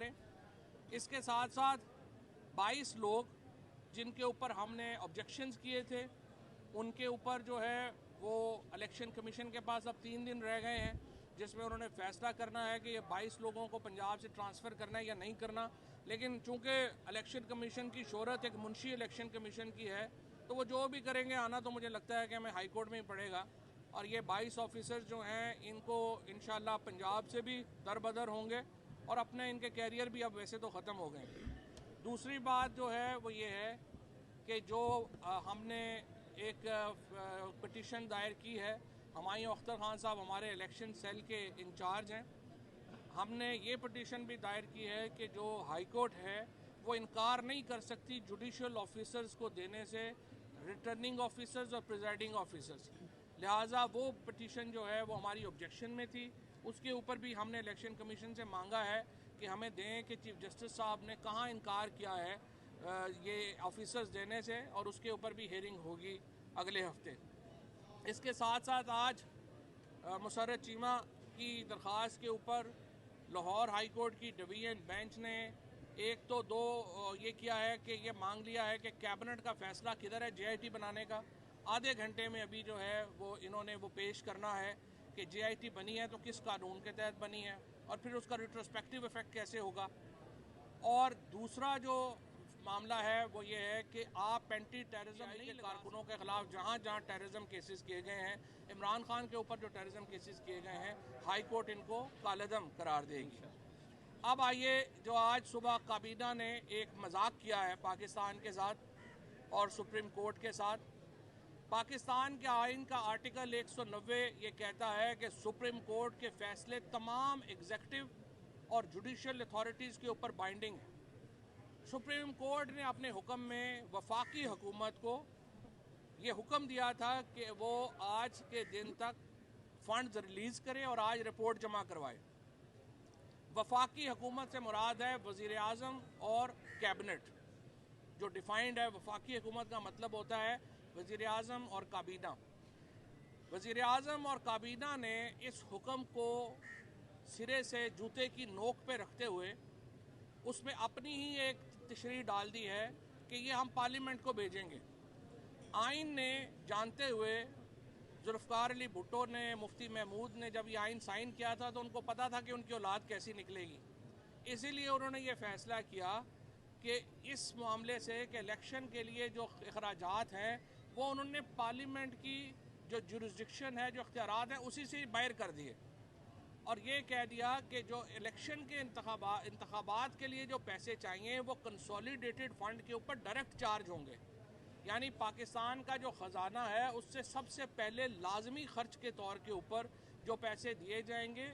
करें। इसके साथ साथ 22 लोग जिनके ऊपर हमने ऑब्जेक्शंस किए थे, उनके ऊपर जो है वो इलेक्शन कमीशन के पास अब 3 दिन रह गए हैं, जिसमें उन्होंने फैसला करना है कि ये 22 लोगों को पंजाब से ट्रांसफ़र करना है या नहीं करना। लेकिन चूंकि इलेक्शन कमीशन की शोहरत एक मुंशी इलेक्शन कमीशन की है, तो वो जो भी करेंगे, आना तो मुझे लगता है कि हमें हाई कोर्ट में ही पड़ेगा। और ये 22 ऑफिसर्स जो हैं, इनको इंशाल्लाह पंजाब से भी दरबदर होंगे और अपने इनके कैरियर भी अब वैसे तो ख़त्म हो गए। दूसरी बात जो है वो ये है कि जो हमने एक पिटीशन दायर की है, हुमायूं अख्तर खान साहब हमारे इलेक्शन सेल के इंचार्ज हैं, हमने ये पिटीशन भी दायर की है कि जो हाई कोर्ट है वो इनकार नहीं कर सकती जुडिशल ऑफिसर्स को देने से, रिटर्निंग ऑफिसर्स और प्रिजाइडिंग ऑफिसर्स। लिहाजा वो पिटीशन जो है वो हमारी ऑब्जेक्शन में थी, उसके ऊपर भी हमने इलेक्शन कमीशन से मांगा है कि हमें दें कि चीफ जस्टिस साहब ने कहाँ इनकार किया है ये ऑफिसर्स देने से, और उसके ऊपर भी हेयरिंग होगी अगले हफ्ते। इसके साथ साथ आज मुसर्रत चीमा की दरख्वास्त के ऊपर लाहौर हाई कोर्ट की डिवीजन बेंच ने एक तो दो ये किया है कि ये मांग लिया है कि कैबिनेट का फैसला किधर है JIT बनाने का। आधे घंटे में अभी जो है वो इन्होंने वो पेश करना है कि JIT बनी है तो किस कानून के तहत बनी है और फिर उसका रिट्रोस्पेक्टिव इफेक्ट कैसे होगा। और दूसरा जो मामला है वो ये है कि आप एंटी टेररिज्म नहीं, कारकुनों के खिलाफ जहाँ जहाँ टेररिज्म केसेस किए गए हैं, इमरान खान के ऊपर जो टेररिज्म केसेस किए गए हैं, हाई कोर्ट इनको कालेदम करार देगी। अब आइए, जो आज सुबह काबीना ने एक मजाक किया है पाकिस्तान के साथ और सुप्रीम कोर्ट के साथ। पाकिस्तान के आइन का आर्टिकल 190 ये कहता है कि सुप्रीम कोर्ट के फैसले तमाम एग्जीक्यूटिव और जुडिशल अथॉरिटीज़ के ऊपर बाइंडिंग है। सुप्रीम कोर्ट ने अपने हुक्म में वफाकी हुकूमत को ये हुक्म दिया था कि वो आज के दिन तक फंड्स रिलीज़ करे और आज रिपोर्ट जमा करवाए। वफाकी हुकूमत से मुराद है वज़ीर आज़म और कैबिनेट। जो डिफाइंड है, वफाकी हुकूमत का मतलब होता है वज़ीर आज़म और काबीना। वज़ीर आज़म और काबीना ने इस हुक्म को सिरे से जूते की नोक पे रखते हुए उसमें अपनी ही एक तशरीह डाल दी है कि ये हम पार्लियामेंट को भेजेंगे। आइन ने जानते हुए, जुल्फ़िकार अली भुट्टो ने, मुफ्ती महमूद ने जब ये आइन साइन किया था तो उनको पता था कि उनकी औलाद कैसी निकलेगी, इसीलिए उन्होंने ये फैसला किया कि इस मामले से कि इलेक्शन के लिए जो अखराजात हैं वो उन्होंने पार्लियामेंट की जो जुरिस्डिक्शन है, जो इख्तियारात हैं, उसी से बाहर कर दिए और ये कह दिया कि जो इलेक्शन के इंतखाबात के लिए जो पैसे चाहिए वो कंसोलिडेटेड फंड के ऊपर डायरेक्ट चार्ज होंगे। यानी पाकिस्तान का जो ख़जाना है उससे सबसे पहले लाजमी खर्च के तौर के ऊपर जो पैसे दिए जाएंगे